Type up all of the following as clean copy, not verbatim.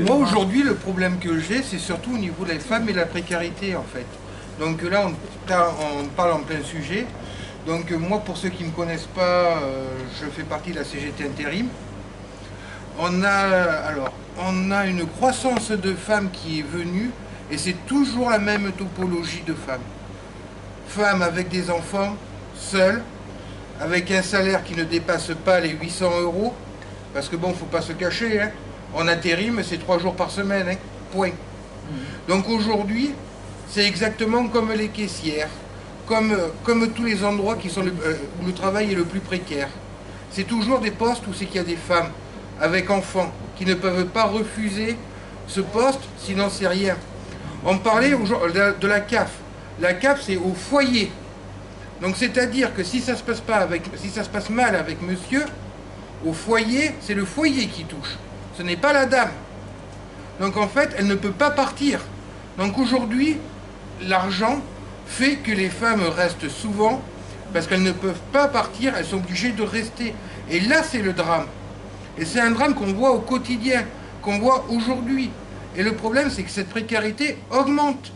Moi aujourd'hui le problème que j'ai c'est surtout au niveau des femmes et la précarité en fait. Donc là on parle en plein sujet. Donc moi pour ceux qui ne me connaissent pas, je fais partie de la CGT Intérim. On a une croissance de femmes qui est venue et c'est toujours la même topologie de femmes. Femmes avec des enfants, seules, avec un salaire qui ne dépasse pas les 800 euros, parce que bon, faut pas se cacher, hein, en intérim, c'est 3 jours par semaine, hein, point. Donc aujourd'hui, c'est exactement comme les caissières, comme tous les endroits où le travail est le plus précaire. C'est toujours des postes où c'est qu'il y a des femmes avec enfants qui ne peuvent pas refuser ce poste, sinon c'est rien. On parlait de la CAF. La CAF, c'est au foyer. Donc c'est-à-dire que si ça se passe mal avec monsieur, au foyer, c'est le foyer qui touche. Ce n'est pas la dame. Donc en fait, elle ne peut pas partir. Donc aujourd'hui, l'argent fait que les femmes restent souvent parce qu'elles ne peuvent pas partir, elles sont obligées de rester. Et là, c'est le drame. Et c'est un drame qu'on voit au quotidien, qu'on voit aujourd'hui. Et le problème, c'est que cette précarité augmente.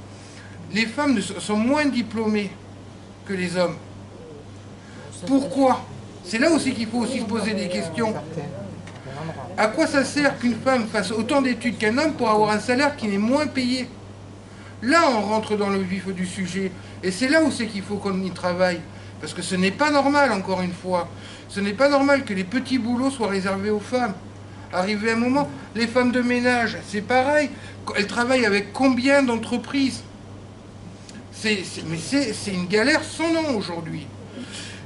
Les femmes sont moins diplômées que les hommes. Pourquoi? C'est là aussi qu'il faut aussi se poser des questions. À quoi ça sert qu'une femme fasse autant d'études qu'un homme pour avoir un salaire qui n'est moins payé? Là, on rentre dans le vif du sujet. Et c'est là où c'est qu'il faut qu'on y travaille. Parce que ce n'est pas normal, encore une fois. Ce n'est pas normal que les petits boulots soient réservés aux femmes. Arrivé un moment, les femmes de ménage, c'est pareil. Elles travaillent avec combien d'entreprises? Mais c'est une galère sans nom aujourd'hui.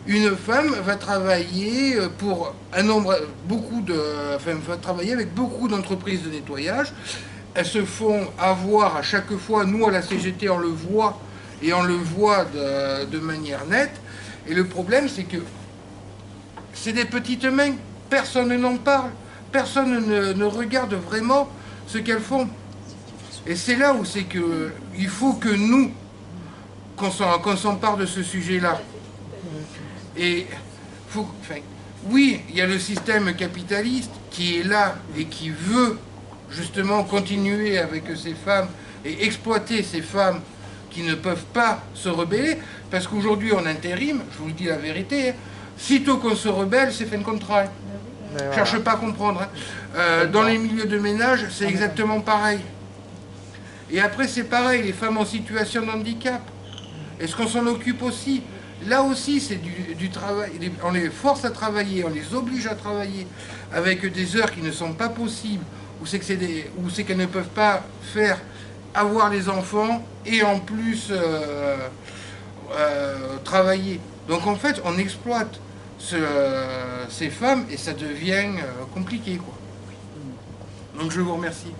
Une femme va travailler pour un nombre, va travailler avec beaucoup d'entreprises de nettoyage. Elles se font avoir à chaque fois, nous à la CGT on le voit, et on le voit de manière nette. Et le problème c'est que c'est des petites mains, personne n'en parle, personne ne regarde vraiment ce qu'elles font. Et c'est là où c'est que il faut que nous, qu'on s'empare de ce sujet-là. Et oui, il y a le système capitaliste qui est là et qui veut justement continuer avec ces femmes et exploiter ces femmes qui ne peuvent pas se rebeller, parce qu'aujourd'hui en intérim, je vous le dis la vérité, sitôt qu'on se rebelle, c'est fin de contrat. Je cherche pas à comprendre. Dans les milieux de ménage, c'est exactement pareil. Et après, c'est pareil, les femmes en situation de handicap. Est-ce qu'on s'en occupe aussi? Là aussi, c'est du travail. On les force à travailler, on les oblige à travailler avec des heures qui ne sont pas possibles, où c'est qu'elles ne peuvent pas avoir les enfants et en plus travailler. Donc en fait, on exploite ces femmes et ça devient compliqué, quoi. Donc je vous remercie.